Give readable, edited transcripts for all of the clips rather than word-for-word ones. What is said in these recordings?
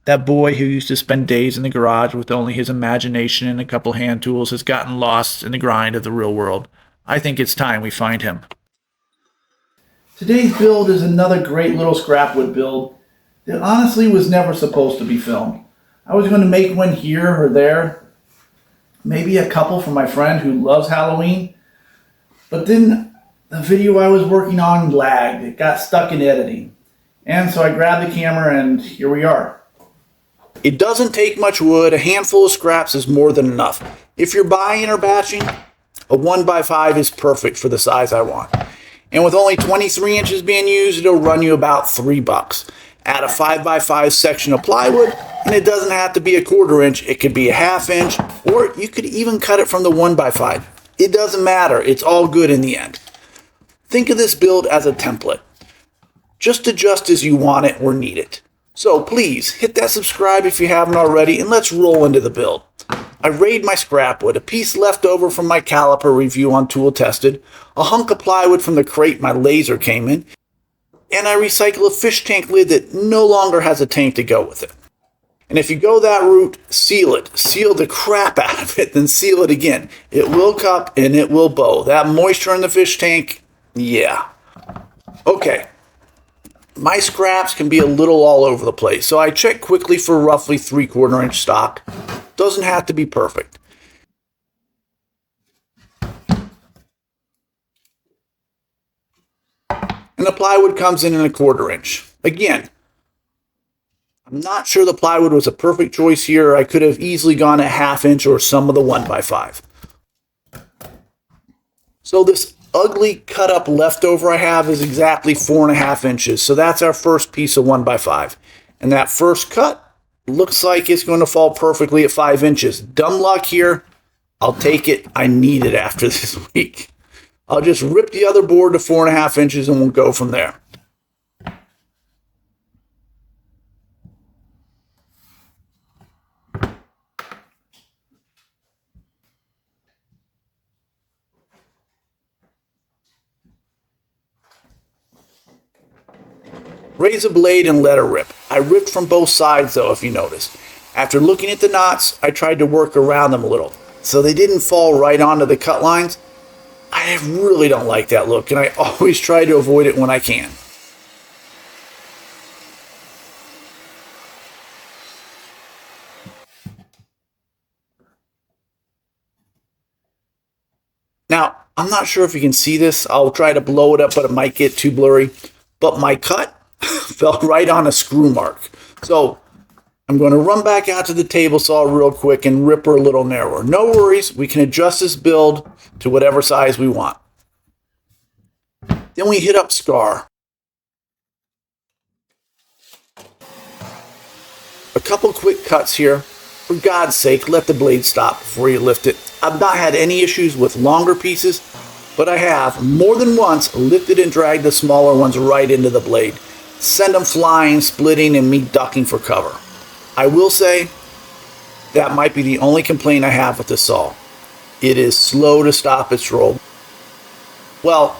That boy who used to spend days in the garage with only his imagination and a couple hand tools has gotten lost in the grind of the real world. I think it's time we find him. Today's build is another great little scrapwood build that honestly was never supposed to be filmed. I was going to make one here or there, maybe a couple for my friend who loves Halloween, but then the video I was working on lagged. It got stuck in editing. And so I grabbed the camera and here we are. It doesn't take much wood. A handful of scraps is more than enough. If you're buying or batching, a 1x5 is perfect for the size I want. And with only 23 inches being used, it'll run you about $3. Add a 5x5 section of plywood, and it doesn't have to be a 1/4 inch. It could be a 1/2 inch, or you could even cut it from the 1x5. It doesn't matter. It's all good in the end. Think of this build as a template. Just adjust as you want it or need it. So please, hit that subscribe if you haven't already, and let's roll into the build. I raid my scrap wood, a piece left over from my caliper review on Tool Tested, a hunk of plywood from the crate my laser came in, and I recycle a fish tank lid that no longer has a tank to go with it. And if you go that route, seal it. Seal the crap out of it, then seal it again. It will cup and it will bow. That moisture in the fish tank, yeah. Okay. My scraps can be a little all over the place, so I check quickly for roughly 3/4 inch stock. Doesn't have to be perfect. And the plywood comes in a 1/4 inch. Again, I'm not sure the plywood was a perfect choice here. I could have easily gone a 1/2 inch or some of the 1x5. So this ugly cut up leftover I have is exactly 4.5 inches. So that's our first piece of 1x5. And that first cut looks like it's going to fall perfectly at 5 inches. Dumb luck here. I'll take it. I need it after this week. I'll just rip the other board to 4.5 inches and we'll go from there. Raise a blade and let her rip. I ripped from both sides though, if you noticed. After looking at the knots, I tried to work around them a little, so they didn't fall right onto the cut lines. I really don't like that look, and I always try to avoid it when I can. Now, I'm not sure if you can see this. I'll try to blow it up, but it might get too blurry. But my cut fell right on a screw mark. So I'm going to run back out to the table saw real quick and rip her a little narrower. No worries, we can adjust this build to whatever size we want. Then we hit up scar. A couple quick cuts here. For God's sake, let the blade stop before you lift it. I've not had any issues with longer pieces, but I have more than once lifted and dragged the smaller ones right into the blade. Send them flying, splitting, and me ducking for cover. I will say that might be the only complaint I have with this saw. It is slow to stop its roll. Well,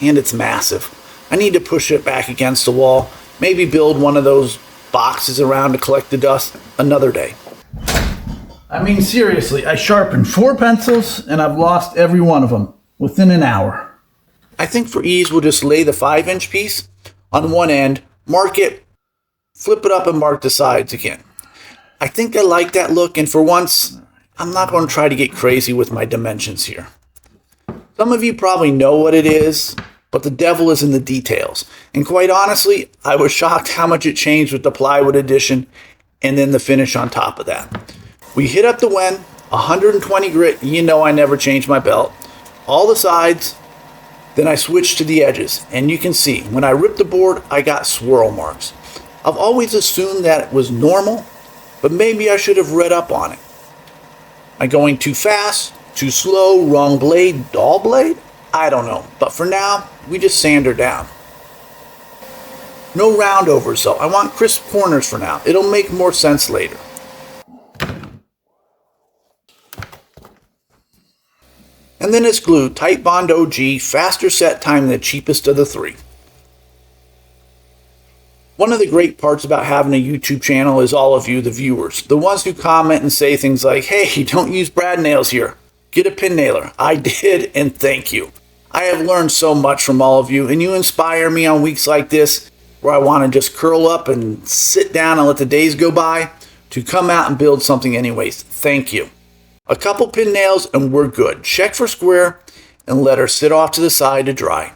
and it's massive. I need to push it back against the wall. Maybe build one of those boxes around to collect the dust another day. I mean, seriously, I sharpened 4 pencils and I've lost every one of them within an hour. I think for ease, we'll just lay the 5-inch piece on one end, mark it, flip it up and mark the sides again. I think I like that look, and for once, I'm not going to try to get crazy with my dimensions here. Some of you probably know what it is, but the devil is in the details. And quite honestly, I was shocked how much it changed with the plywood addition and then the finish on top of that. We hit up the Wen, 120 grit, you know I never change my belt, all the sides, then I switched to the edges, and you can see, when I ripped the board, I got swirl marks. I've always assumed that it was normal, but maybe I should have read up on it. Am I going too fast, too slow, wrong blade, dull blade? I don't know, but for now, we just sand her down. No roundovers though, I want crisp corners for now. It'll make more sense later. And then it's glued, tight bond OG, faster set time than the cheapest of the 3. One of the great parts about having a YouTube channel is all of you, the viewers. The ones who comment and say things like, hey, don't use brad nails here. Get a pin nailer. I did, and thank you. I have learned so much from all of you, and you inspire me on weeks like this where I want to just curl up and sit down and let the days go by to come out and build something anyways. Thank you. A couple pin nails and we're good. Check for square and let her sit off to the side to dry.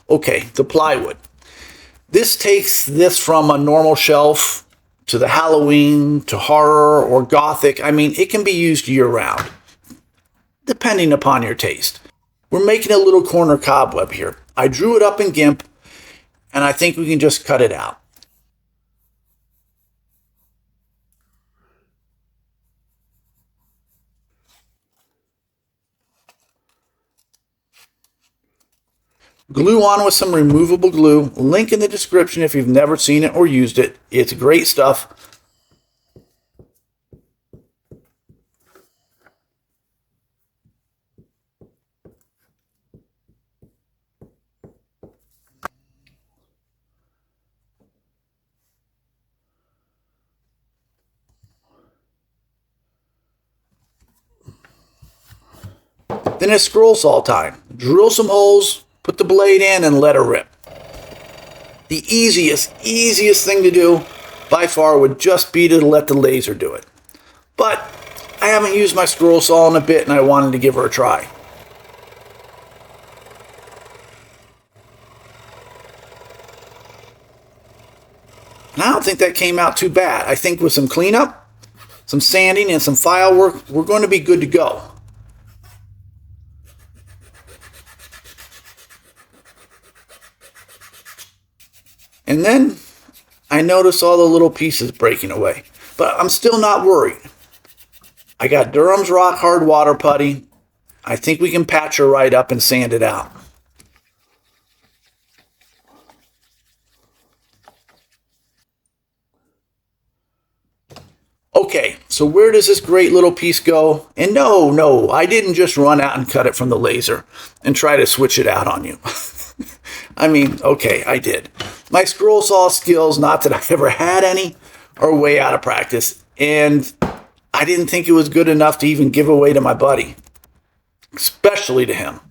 Okay, the plywood. This takes this from a normal shelf to the Halloween, to horror, or Gothic. I mean, it can be used year-round, depending upon your taste. We're making a little corner cobweb here. I drew it up in GIMP, and I think we can just cut it out. Glue on with some removable glue. Link in the description if you've never seen it or used it. It's great stuff. Then it's scroll saw time. Drill some holes, put the blade in, and let her rip. The easiest thing to do by far would just be to let the laser do it. But I haven't used my scroll saw in a bit and I wanted to give her a try. And I don't think that came out too bad. I think with some cleanup, some sanding, and some file work, we're going to be good to go. And then I noticed all the little pieces breaking away. But I'm still not worried. I got Durham's Rock Hard Water Putty. I think we can patch her right up and sand it out. Okay, so where does this great little piece go? And no, I didn't just run out and cut it from the laser and try to switch it out on you. I mean, okay, I did. My scroll saw skills, not that I ever had any, are way out of practice. And I didn't think it was good enough to even give away to my buddy. Especially to him.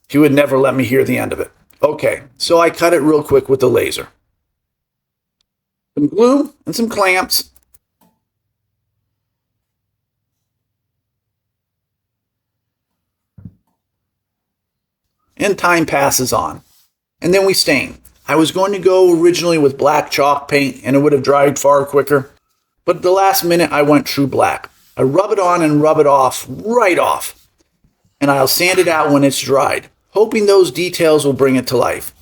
He would never let me hear the end of it. Okay, so I cut it real quick with the laser. Some glue and some clamps. And time passes on. And then we stain. I was going to go originally with black chalk paint and it would have dried far quicker. But at the last minute I went true black. I rub it on and rub it off, right off. And I'll sand it out when it's dried, hoping those details will bring it to life.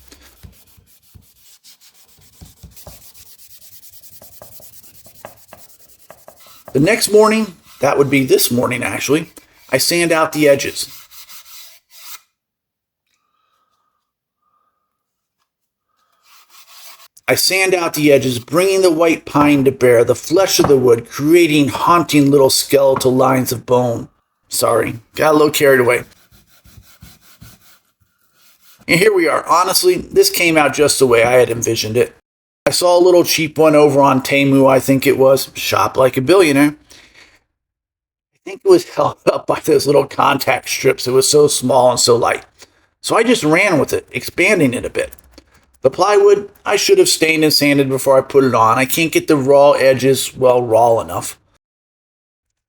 The next morning, that would be this morning actually, I sand out the edges. I sand out the edges, bringing the white pine to bear, the flesh of the wood, creating haunting little skeletal lines of bone. Sorry, got a little carried away. And here we are. Honestly, this came out just the way I had envisioned it. I saw a little cheap one over on Temu, I think it was, Shop Like a Billionaire. I think it was held up by those little contact strips. It was so small and so light. So I just ran with it, expanding it a bit. The plywood, I should have stained and sanded before I put it on. I can't get the raw edges, well, raw enough.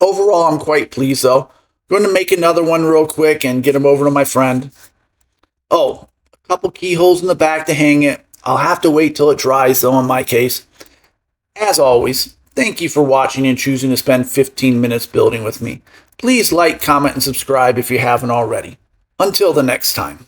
Overall, I'm quite pleased, though. Going to make another one real quick and get them over to my friend. Oh, a couple keyholes in the back to hang it. I'll have to wait till it dries, though, in my case. As always, thank you for watching and choosing to spend 15 minutes building with me. Please like, comment, and subscribe if you haven't already. Until the next time.